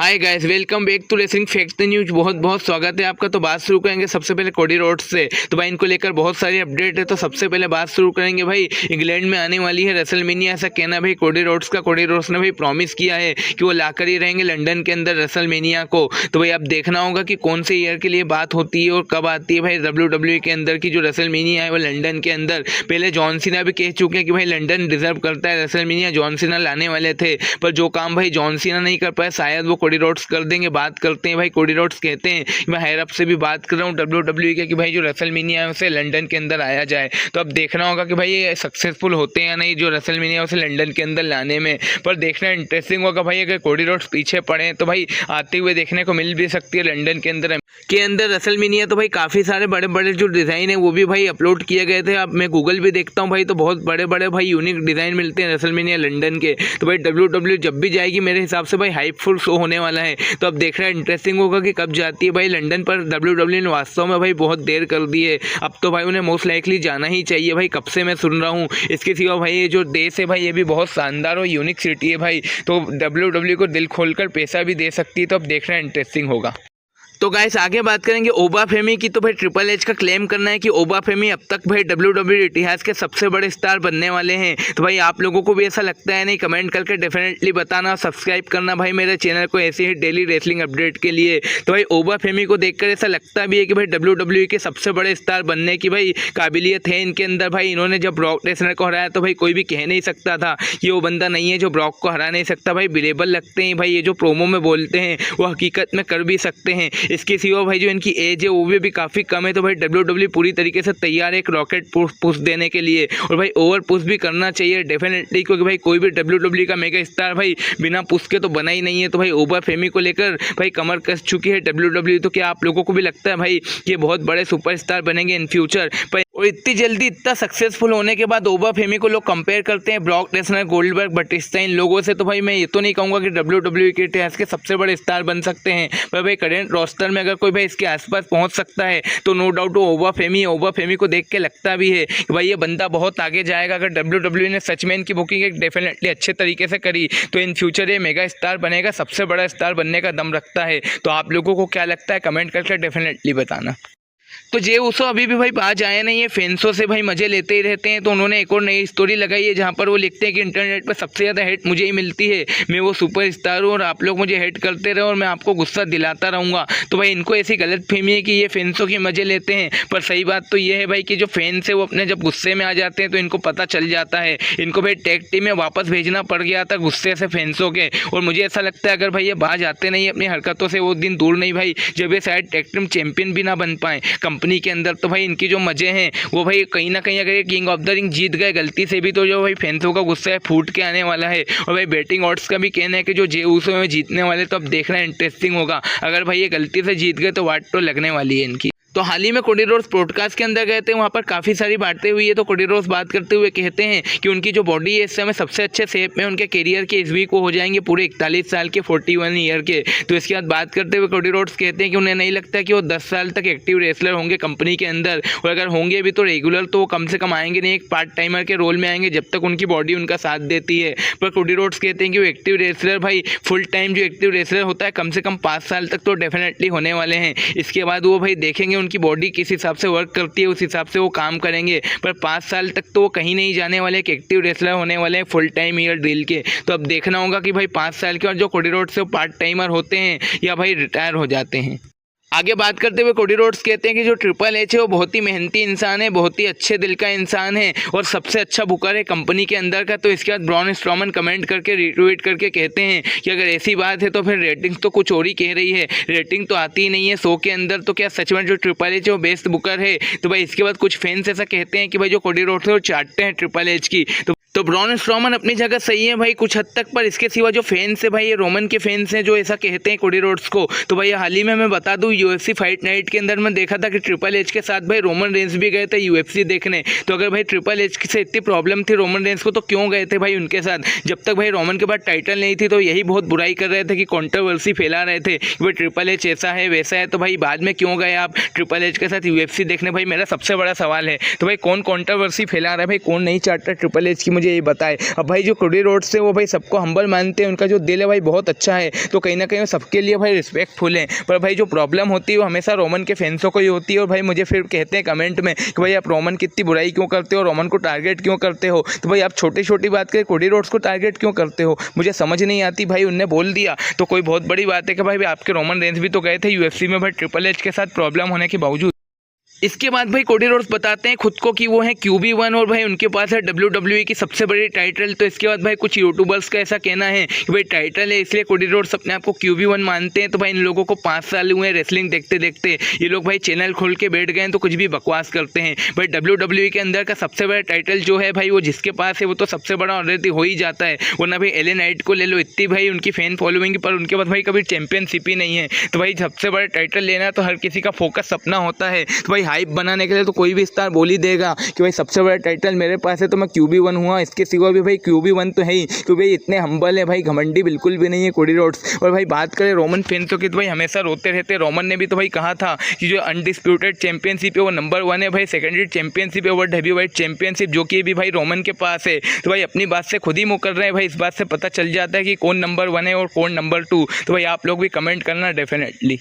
Hi guys, welcome back to wrestling fact news. बहुत बहुत स्वागत है आपका। तो बात शुरू करेंगे सबसे पहले कोडी रोड्स से। तो भाई इनको लेकर बहुत सारी अपडेट है। तो सबसे पहले बात शुरू करेंगे भाई, इंग्लैंड में आने वाली है रेसलमेनिया, ऐसा कहना भाई कोडी रोड्स का। कोडी रोड्स ने भाई प्रॉमिस किया है कि वो लाकर ही रहेंगे लंदन के अंदर रेसलमेनिया को। तो भाई अब देखना होगा कि कौन से ईयर के लिए बात होती है और कब आती है भाई WWE के अंदर की जो रेसलमेनिया है वो लंदन के अंदर। पहले जॉन सीना भी कह चुके हैं कि भाई लंदन डिजर्व करता है रेसलमेनिया। जॉन सीना लाने वाले थे पर जो काम भाई जॉन सीना नहीं कर पाए शायद वो कोडी रोड्स कर देंगे। बात करते हैं भाई, कोडी रोड्स कहते हैं मैं हायर अप से भी बात कर रहा हूँ WWE के कि भाई जो रेसलमेनिया है उसे लंदन के अंदर आया जाए। तो अब देखना होगा कि भाई ये सक्सेसफुल होते हैं या नहीं जो रेसलमेनिया उसे लंदन के अंदर लाने में। पर देखना इंटरेस्टिंग होगा भाई, अगर कोडी रोड्स पीछे पड़े तो भाई आते हुए देखने को मिल भी सकती है लंदन के अंदर रेसलमेनिया। तो भाई काफ़ी सारे बड़े बड़े जो डिज़ाइन है वो भी भाई अपलोड किए गए थे। अब मैं गूगल भी देखता हूँ भाई तो बहुत बड़े बड़े भाई यूनिक डिज़ाइन मिलते हैं रेसलमेनिया लंदन के। तो भाई WWE जब भी जाएगी मेरे हिसाब से भाई हाइपफुल शो होने वाला है। तो अब देखना इंटरेस्टिंग होगा कि कब जाती है भाई लंदन। पर WWE ने वास्तव में भाई बहुत देर कर दी है। अब तो भाई उन्हें मोस्ट लाइकली जाना ही चाहिए भाई, कब से मैं सुन रहा हूँ। इसके सिवा भाई ये जो देश है भाई ये भी बहुत शानदार और यूनिक सिटी है भाई। तो WWE को दिल खोलकर पैसा भी दे सकती है। तो अब देखना इंटरेस्टिंग होगा। तो गाइस आगे बात करेंगे ओबा फेमी की। तो भाई ट्रिपल एच का क्लेम करना है कि ओबा फेमी अब तक भाई WWE इतिहास के सबसे बड़े स्टार बनने वाले हैं। तो भाई आप लोगों को भी ऐसा लगता है नहीं, कमेंट करके डेफिनेटली बताना, सब्सक्राइब करना भाई मेरे चैनल को ऐसे ही डेली रेसलिंग अपडेट के लिए। तो भाई ओबा फेमी को देखकर ऐसा लगता भी है कि भाई WWE के सबसे बड़े स्टार बनने की भाई काबिलियत है इनके अंदर। भाई इन्होंने जब ब्रॉक लेसनर को हराया तो भाई कोई भी कह नहीं सकता था कि वो बंदा नहीं है जो ब्रॉक को हरा नहीं सकता। भाई बिलेबल लगते हैं भाई, ये जो प्रोमो में बोलते हैं वो हकीकत में कर भी सकते हैं। इसके सिवा भाई जो इनकी एज है वो भी काफ़ी कम है। तो भाई WWE पूरी तरीके से तैयार है एक रॉकेट पुश देने के लिए। और भाई ओवर पुश भी करना चाहिए डेफिनेटली, क्योंकि भाई कोई भी WWE का मेगा स्टार भाई बिना पुश के तो बना ही नहीं है। तो भाई ओबा फेमी को लेकर भाई कमर कस चुकी है WWE। तो क्या आप लोगों को भी लगता है भाई ये बहुत बड़े सुपरस्टार बनेंगे इन फ्यूचर? और इतनी जल्दी इतना सक्सेसफुल होने के बाद ओबा फेमी को लोग कंपेयर करते हैं ब्रॉक लेसनर, गोल्डबर्ग, बटिस्टा इन लोगों से। तो भाई मैं ये तो नहीं कहूँगा कि WWE के इतिहास के सबसे बड़े स्टार बन सकते हैं, पर भाई करेंट रोस्टर में अगर कोई भाई इसके आसपास पहुंच सकता है तो नो डाउट वो ओबा फेमी है। ओबा फेमी को देख के लगता भी है कि भाई ये बंदा बहुत आगे जाएगा। अगर WWE ने सच में इनकी बुकिंग एक डेफिनेटली अच्छे तरीके से करी तो इन फ्यूचर ये मेगा स्टार बनेगा, सबसे बड़ा स्टार बनने का दम रखता है। तो आप लोगों को क्या लगता है कमेंट करके डेफिनेटली बताना। तो जे उसो अभी भी भाई बाज आया नहीं है, फैंसों से भाई मजे लेते ही रहते हैं। तो उन्होंने एक और नई स्टोरी लगाई है जहां पर वो लिखते हैं कि इंटरनेट पर सबसे ज़्यादा हेट मुझे ही मिलती है, मैं वो सुपर स्टार हूँ और आप लोग मुझे हेट करते रहे और मैं आपको गुस्सा दिलाता रहूँगा। तो भाई इनको ऐसी गलत फहमी है कि ये फैंसों की मजे लेते हैं, पर सही बात तो ये है भाई कि जो फैंस है वो अपने जब गुस्से में आ जाते हैं तो इनको पता चल जाता है। इनको भाई टैग टीम में वापस भेजना पड़ गया था गुस्से से फैंसों के। और मुझे ऐसा लगता है अगर भाई ये बाज आते नहीं अपनी हरकतों से, वो दिन दूर नहीं भाई जब ये शायद टैग टीम चैंपियन भी ना बन पाए कंपनी के अंदर। तो भाई इनकी जो मजे हैं वो भाई कहीं ना कहीं अगर ये किंग ऑफ द रिंग जीत गए गलती से भी तो जो भाई फैंसों का गुस्सा है फूट के आने वाला है। और भाई बैटिंग ऑड्स का भी कहना है कि जो जे उसो में जीतने वाले, तो अब देखना इंटरेस्टिंग होगा। अगर भाई ये गलती से जीत गए तो वाट तो लगने वाली है इनकी। तो हाल ही में कोडी रोड्स पॉडकास्ट के अंदर गए थे, वहाँ पर काफ़ी सारी बातें हुई है। तो कोडी रोड्स बात करते हुए कहते हैं कि उनकी जो बॉडी है इस समय सबसे अच्छे शेप में, उनके करियर के इस वीक वो हो जाएंगे पूरे 41 साल के, 41 ईयर के। तो इसके बाद बात करते हुए कोडी रोड्स कहते हैं कि उन्हें नहीं लगता कि वो 10 साल तक एक्टिव रेसलर होंगे कंपनी के अंदर, और अगर होंगे भी तो रेगुलर तो वो कम से कम आएंगे नहीं, एक पार्ट टाइमर के रोल में आएंगे जब तक उनकी बॉडी उनका साथ देती है। पर कोडी रोड्स कहते हैं कि वो एक्टिव रेसलर भाई फुल टाइम जो एक्टिव रेसलर होता है कम से कम 5 साल तक तो डेफिनेटली होने वाले हैं। इसके बाद वो भाई देखेंगे उनकी बॉडी किस हिसाब से वर्क करती है, उस हिसाब से वो काम करेंगे। पर 5 साल तक तो वो कहीं नहीं जाने वाले, एक एक्टिव रेसलर होने वाले हैं फुल टाइम ईयर ड्रिल के। तो अब देखना होगा कि भाई 5 साल के और जो कोडी रोड्स से पार्ट टाइमर होते हैं या भाई रिटायर हो जाते हैं। आगे बात करते हुए कोडी रोड्स कहते हैं कि जो ट्रिपल एच है वो बहुत ही मेहनती इंसान है, बहुत ही अच्छे दिल का इंसान है और सबसे अच्छा बुकर है कंपनी के अंदर का। तो इसके बाद ब्रॉन स्ट्रॉमन कमेंट करके रिट्वीट करके कहते हैं कि अगर ऐसी बात है तो फिर रेटिंग्स तो कुछ और ही कह रही है, रेटिंग तो आती ही नहीं है शो के अंदर। तो क्या सच में जो ट्रिपल एच है वो बेस्ट बुकर है? तो भाई इसके बाद कुछ फैंस ऐसा कहते हैं कि भाई जो कोडी रोड्स है वो चाटते हैं ट्रिपल एच की। तो ब्रॉन स्ट्रॉमन अपनी जगह सही है भाई कुछ हद तक, पर इसके सिवा जो फैंस है भाई ये रोमन के फैंस हैं जो ऐसा कहते हैं कोडी रोड्स को। तो भाई हाल ही में मैं बता दूं UFC फाइट नाइट के अंदर मैं देखा था कि ट्रिपल एच के साथ भाई रोमन रेंस भी गए थे UFC देखने। तो अगर भाई ट्रिपल एच से इतनी प्रॉब्लम थी रोमन रेंस को तो क्यों गए थे भाई उनके साथ? जब तक भाई रोमन के पास टाइटल नहीं थी तो यही बहुत बुराई कर रहे थे कि कॉन्ट्रोवर्सी फैला रहे थे कि भाई ट्रिपल एच ऐसा है वैसा है। तो भाई बाद में क्यों गए आप ट्रिपल एच के साथ UFC देखने? भाई मेरा सबसे बड़ा सवाल है। तो भाई कौन कॉन्ट्रोवर्सी फैला रहा है भाई, कौन नहीं चाहता ट्रिपल एच की? मुझे मुझे ये बताए। अब भाई जो कोडी रोड्स है वो भाई सबको हम्बल मानते हैं, उनका जो दिल है भाई बहुत अच्छा है, तो कहीं ना कहीं वो सबके लिए भाई रिस्पेक्टफुल है। पर भाई जो प्रॉब्लम होती है वो हमेशा रोमन के फैंसों को ही होती है, और भाई मुझे फिर कहते हैं कमेंट में कि भाई आप रोमन की इतनी बुराई क्यों करते हो, रोमन को टारगेट क्यों करते हो। तो भाई आप छोटी छोटी बात करें कोडी रोड्स को टारगेट क्यों करते हो, मुझे समझ नहीं आती। भाई उनने बोल दिया तो कोई बहुत बड़ी बात है कि भाई आपके रोमन रेंज भी तो गए थे यूएफसी में भाई ट्रिपल एच के साथ प्रॉब्लम होने के बावजूद। इसके बाद भाई कोडी रोड्स बताते हैं खुद को कि वो है QB1 और भाई उनके पास है WWE की सबसे बड़ी टाइटल। तो इसके बाद भाई कुछ यूट्यूबर्स का ऐसा कहना है कि भाई टाइटल है इसलिए कोडी रोड्स अपने आप को QB1 मानते हैं। तो भाई इन लोगों को 5 साल हुए रेसलिंग देखते देखते, ये लोग भाई चैनल खोल के बैठ गए हैं तो कुछ भी बकवास करते हैं। भाई WWE के अंदर का सबसे बड़ा टाइटल जो है भाई वो जिसके पास है वो तो सबसे बड़ा ऑलरेडी हो ही जाता है, वरना भाई LA नाइट को ले लो, इतनी भाई उनकी फैन फॉलोइंग, पर उनके पास भाई कभी चैंपियनशिप ही नहीं है। तो भाई सबसे बड़ा टाइटल लेना तो हर किसी का फोकस अपना होता है, तो भाई हाइप बनाने के लिए तो कोई भी स्टार बोल ही देगा कि भाई सबसे बड़ा टाइटल मेरे पास है तो मैं QB1 हुआ, इसके सिवा भी भाई QB1 तो है ही, क्योंकि भाई इतने हम्बल है भाई, घमंडी बिल्कुल भी नहीं है कोडी रोड्स। और भाई बात करें रोमन फैंसों की तो भाई हमेशा रोते रहते। रोमन ने भी तो भाई कहा था कि जो अनडिस्प्यूटेड चैंपियनशिप है वो नंबर 1 है भाई, सेकेंडरी चैंपियनशिप है वर्ल्ड हेवीवेट चैंपियनशिप, जो कि भी भाई रोमन के पास है। तो भाई अपनी बात से खुद ही मुकर रहे हैं भाई, इस बात से पता चल जाता है कि कौन नंबर 1 है और कौन नंबर 2। तो भाई आप लोग भी कमेंट करना डेफिनेटली।